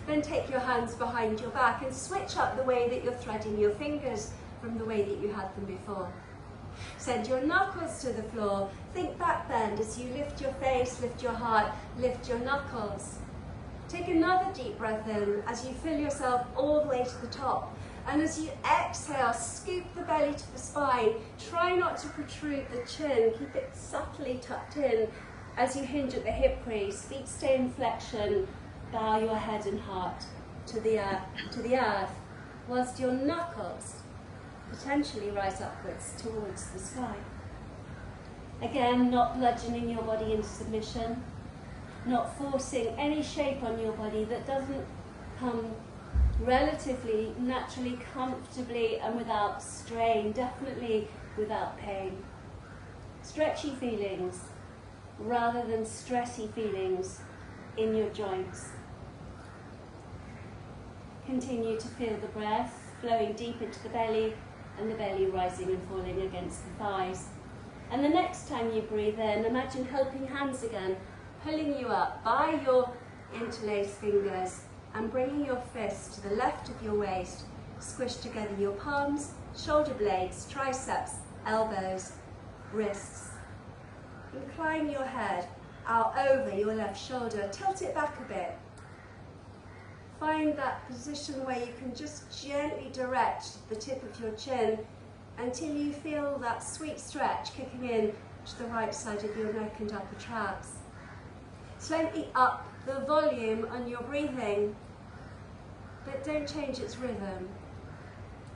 S1: Then take your hands behind your back and switch up the way that you're threading your fingers from the way that you had them before. Send your knuckles to the floor. Think back bend as you lift your face, lift your heart, lift your knuckles. Take another deep breath in as you fill yourself all the way to the top. And as you exhale, scoop the belly to the spine. Try not to protrude the chin. Keep it subtly tucked in as you hinge at the hip crease. Feet stay in flexion. Bow your head and heart to the earth, whilst your knuckles potentially rise upwards towards the sky. Again, not bludgeoning your body into submission, not forcing any shape on your body that doesn't come relatively, naturally, comfortably and without strain, definitely without pain. Stretchy feelings rather than stressy feelings in your joints. Continue to feel the breath flowing deep into the belly and the belly rising and falling against the thighs. And the next time you breathe in, imagine helping hands again, pulling you up by your interlaced fingers and bringing your fists to the left of your waist. Squish together your palms, shoulder blades, triceps, elbows, wrists. Incline your head out over your left shoulder, tilt it back a bit. Find that position where you can just gently direct the tip of your chin until you feel that sweet stretch kicking in to the right side of your neck and upper traps. Slightly up the volume on your breathing, but don't change its rhythm.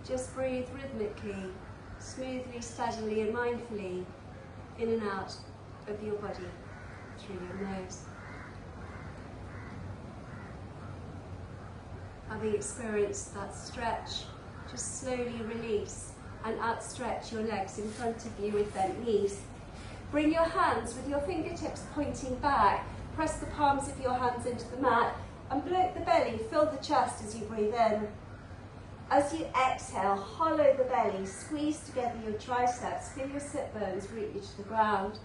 S1: Just breathe rhythmically, smoothly, steadily and mindfully in and out of your body through your nose. Having experienced that stretch, just slowly release and outstretch your legs in front of you with bent knees. Bring your hands with your fingertips pointing back. Press the palms of your hands into the mat and bloat the belly, fill the chest as you breathe in. As you exhale, hollow the belly, squeeze together your triceps, feel your sit bones reach to the ground.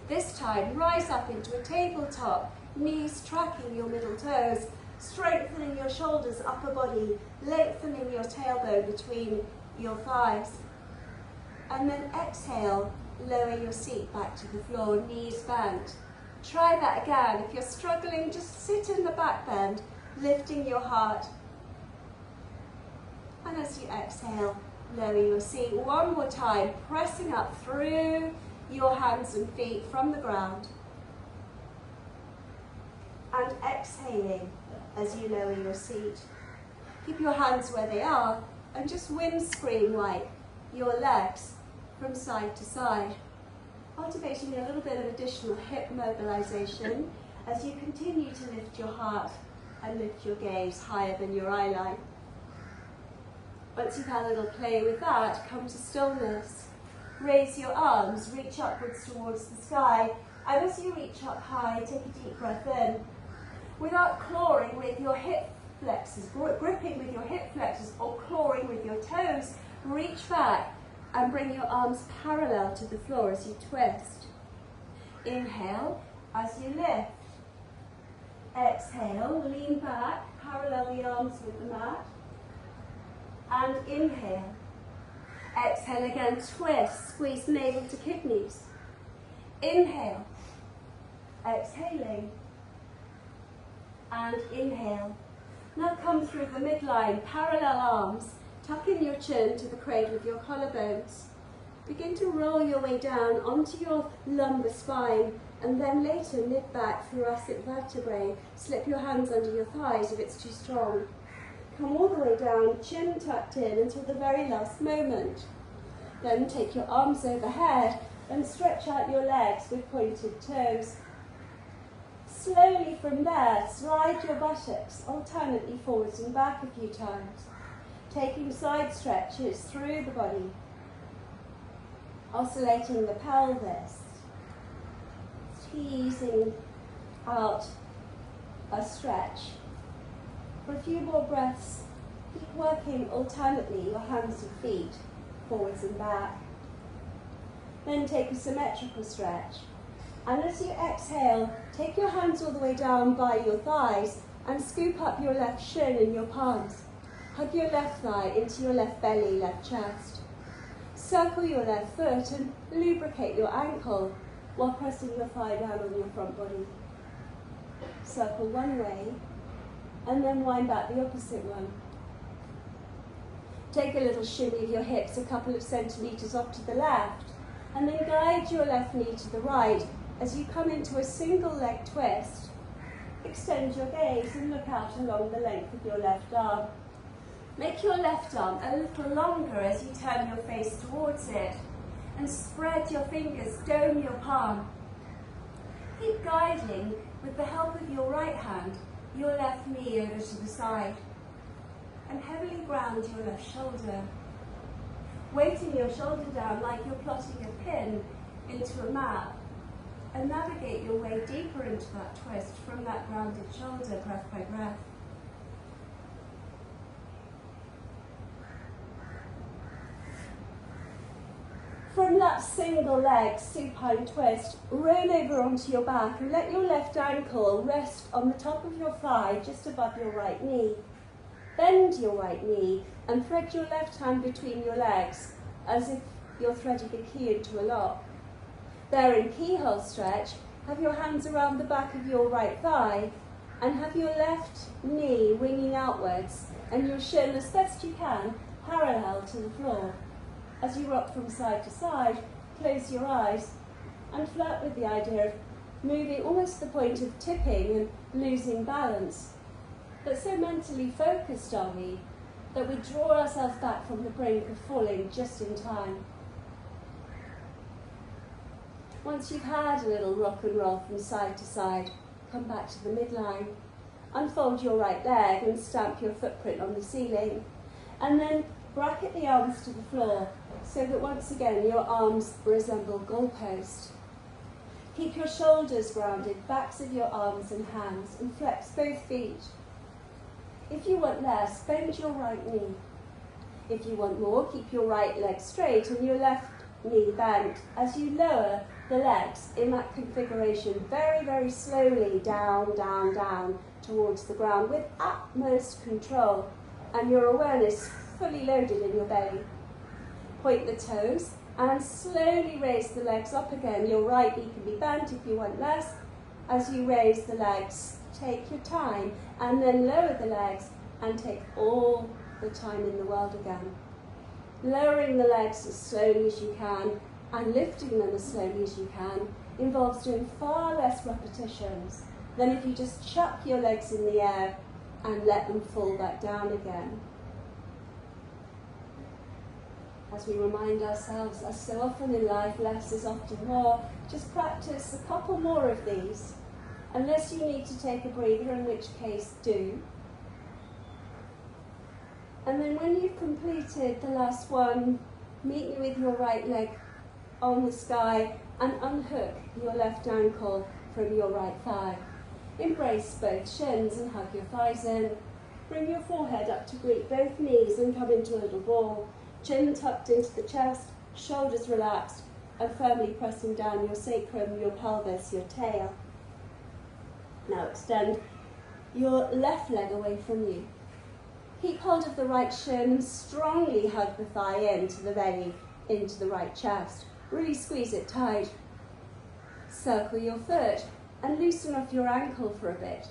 S1: This time, rise up into a tabletop, knees tracking your middle toes, strengthening your shoulders, upper body, lengthening your tailbone between your thighs. And then exhale, lower your seat back to the floor, knees bent. Try that again. If you're struggling, just sit in the back bend, lifting your heart. And as you exhale, lower your seat. One more time, pressing up through your hands and feet from the ground. And exhaling as you lower your seat. Keep your hands where they are and just windscreen wipe your legs from side to side, cultivating a little bit of additional hip mobilization as you continue to lift your heart and lift your gaze higher than your eye line. Once you've had a little play with that, come to stillness. Raise your arms, reach upwards towards the sky, and as you reach up high, take a deep breath in. Without clawing with your hip flexors, gripping with your hip flexors or clawing with your toes, reach back and bring your arms parallel to the floor as you twist. Inhale, As you lift, exhale, lean back, parallel the arms with the mat, and inhale. Exhale again, twist, squeeze navel to kidneys. Inhale, exhaling, and inhale. Now come through the midline, parallel arms, tuck in your chin to the cradle of your collarbones. Begin to roll your way down onto your lumbar spine, and then later mid back thoracic vertebrae. Slip your hands under your thighs if it's too strong. Come all the way down, chin tucked in until the very last moment. Then take your arms overhead and stretch out your legs with pointed toes. Slowly from there, slide your buttocks alternately forwards and back a few times, taking side stretches through the body, oscillating the pelvis, teasing out a stretch. For a few more breaths, keep working alternately your hands and feet, forwards and back. Then take a symmetrical stretch. And as you exhale, take your hands all the way down by your thighs and scoop up your left shin in your palms. Hug your left thigh into your left belly, left chest. Circle your left foot and lubricate your ankle while pressing your thigh down on your front body. Circle one way and then wind back the opposite one. Take a little shimmy of your hips a couple of centimetres off to the left, and then guide your left knee to the right as you come into a single leg twist. Extend your gaze and look out along the length of your left arm. Make your left arm a little longer as you turn your face towards it, and spread your fingers, dome your palm. Keep guiding with the help of your right hand, your left knee over to the side, and heavily ground your left shoulder. Weighting your shoulder down like you're plotting a pin into a map, and navigate your way deeper into that twist from that grounded shoulder, breath by breath. From that single leg supine twist, roll over onto your back and let your left ankle rest on the top of your thigh just above your right knee. Bend your right knee and thread your left hand between your legs as if you're threading a key into a lock. There in keyhole stretch, have your hands around the back of your right thigh and have your left knee winging outwards and your shin as best you can parallel to the floor. As you rock from side to side, close your eyes and flirt with the idea of moving almost to the point of tipping and losing balance. But so mentally focused are we that we draw ourselves back from the brink of falling just in time. Once you've had a little rock and roll from side to side, come back to the midline, unfold your right leg and stamp your footprint on the ceiling, and then bracket the arms to the floor so that once again your arms resemble goalposts. Keep your shoulders grounded, backs of your arms and hands, and flex both feet. If you want less, bend your right knee. If you want more, keep your right leg straight and your left knee bent as you lower the legs in that configuration very, very slowly down, down, down towards the ground with utmost control and your awareness fully loaded in your belly. Point the toes and slowly raise the legs up again. Your right knee can be bent if you want less. As you raise the legs, take your time and then lower the legs and take all the time in the world again. Lowering the legs as slowly as you can and lifting them as slowly as you can involves doing far less repetitions than if you just chuck your legs in the air and let them fall back down again. As we remind ourselves, as so often in life, less is often more, just practice a couple more of these, unless you need to take a breather, in which case do. And then when you've completed the last one, meet me with your right leg on the sky and unhook your left ankle from your right thigh. Embrace both shins and hug your thighs in. Bring your forehead up to greet both knees and come into a little ball. Chin tucked into the chest, shoulders relaxed, and firmly pressing down your sacrum, your pelvis, your tail. Now extend your left leg away from you. Keep hold of the right shin, strongly hug the thigh into the belly, into the right chest. Really squeeze it tight. Circle your foot and loosen off your ankle for a bit.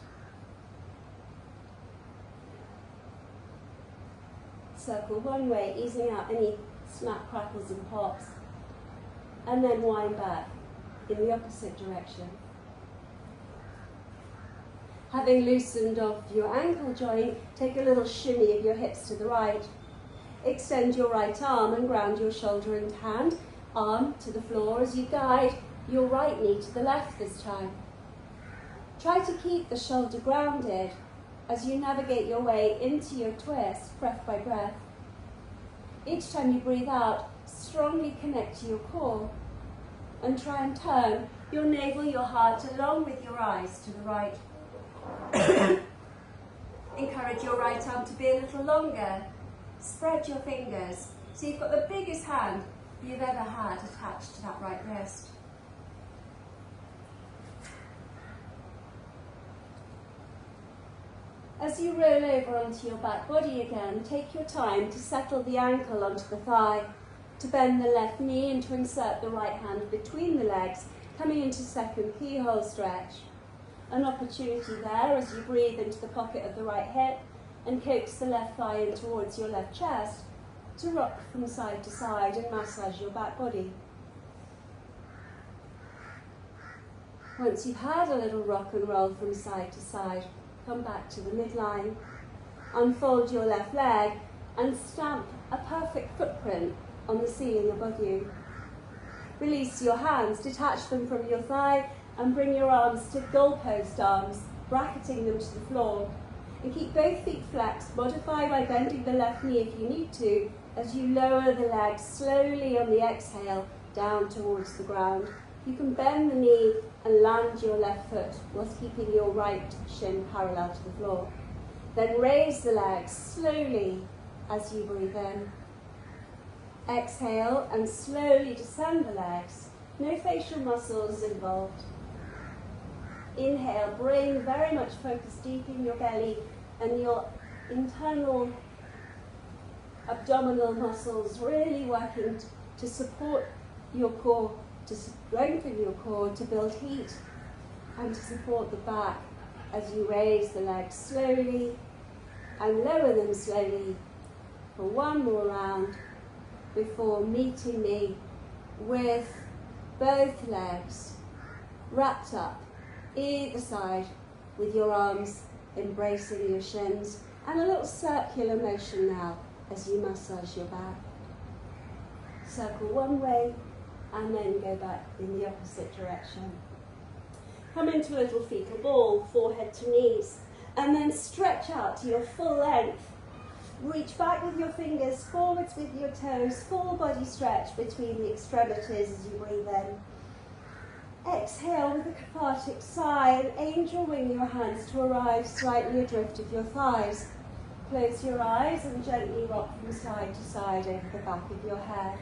S1: Circle one way, easing out any snap, crackles and pops. And then wind back in the opposite direction. Having loosened off your ankle joint, take a little shimmy of your hips to the right. Extend your right arm and ground your shoulder and hand, arm to the floor as you guide your right knee to the left this time. Try to keep the shoulder grounded as you navigate your way into your twist, breath by breath. Each time you breathe out, strongly connect to your core and try and turn your navel, your heart, along with your eyes to the right. Encourage your right arm to be a little longer. Spread your fingers so you've got the biggest hand you've ever had attached to that right wrist. As you roll over onto your back body again, take your time to settle the ankle onto the thigh, to bend the left knee and to insert the right hand between the legs, coming into second keyhole stretch. An opportunity there as you breathe into the pocket of the right hip and coax the left thigh in towards your left chest to rock from side to side and massage your back body. Once you've had a little rock and roll from side to side, come back to the midline, unfold your left leg and stamp a perfect footprint on the ceiling above you. Release your hands, detach them from your thigh and bring your arms to goalpost arms, bracketing them to the floor. And keep both feet flexed, modify by bending the left knee if you need to, as you lower the legs slowly on the exhale down towards the ground. You can bend the knee and land your left foot whilst keeping your right shin parallel to the floor. Then raise the legs slowly as you breathe in. Exhale and slowly descend the legs. No facial muscles involved. Inhale, brain very much focused deep in your belly and your internal abdominal muscles really working to support your core, to strengthen your core, to build heat and to support the back as you raise the legs slowly and lower them slowly for one more round before meeting me with both legs wrapped up either side with your arms embracing your shins and a little circular motion now as you massage your back. Circle one way and then go back in the opposite direction. Come into a little fetal ball, forehead to knees, and then stretch out to your full length. Reach back with your fingers, forwards with your toes, full body stretch between the extremities as you breathe in. Exhale with a cathartic sigh and angel wing your hands to arrive slightly adrift of your thighs. Close your eyes and gently rock from side to side over the back of your head.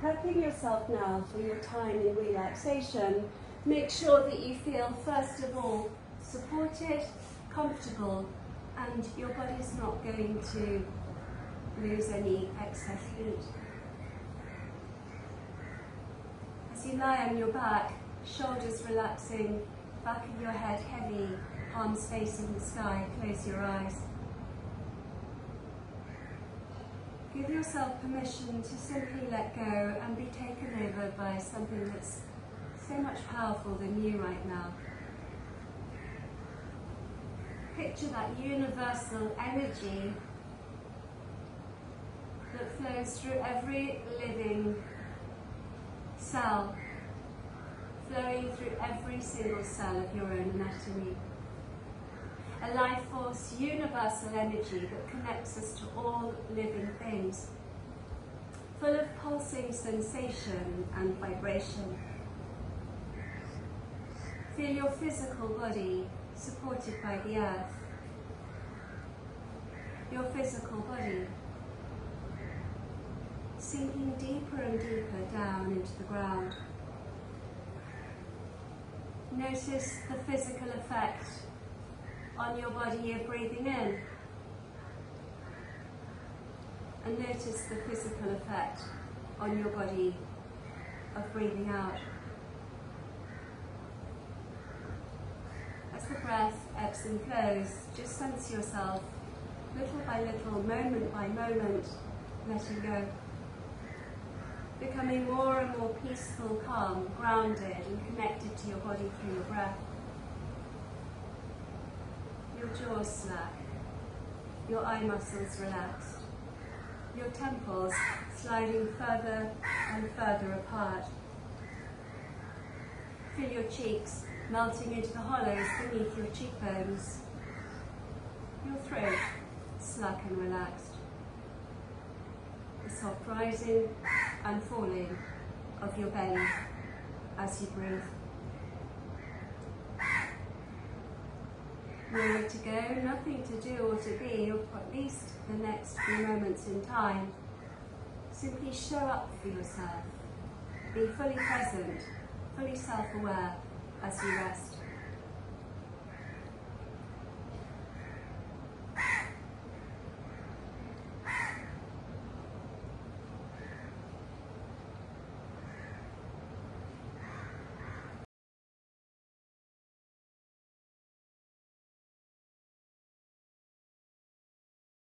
S1: Prepping yourself now for your time in relaxation, make sure that you feel first of all supported, comfortable, and your body's not going to lose any excess heat. As you lie on your back, shoulders relaxing, back of your head heavy, palms facing the sky, close your eyes. Give yourself permission to simply let go and be taken over by something that's so much powerful than you right now. Picture that universal energy that flows through every living cell, flowing through every single cell of your own anatomy. A life force, universal energy that connects us to all living things, full of pulsing sensation and vibration. Feel your physical body supported by the earth. Your physical body sinking deeper and deeper down into the ground. Notice the physical effect on your body of breathing in. And notice the physical effect on your body of breathing out. As the breath ebbs and flows, just sense yourself, little by little, moment by moment, letting go. Becoming more and more peaceful, calm, grounded and connected to your body through your breath. Your jaw slack, your eye muscles relaxed, your temples sliding further and further apart. Feel your cheeks melting into the hollows beneath your cheekbones. Your throat slack and relaxed. The soft rising and falling of your belly as you breathe. Nowhere to go, nothing to do or to be, or for at least the next few moments in time. Simply show up for yourself. Be fully present, fully self-aware as you rest.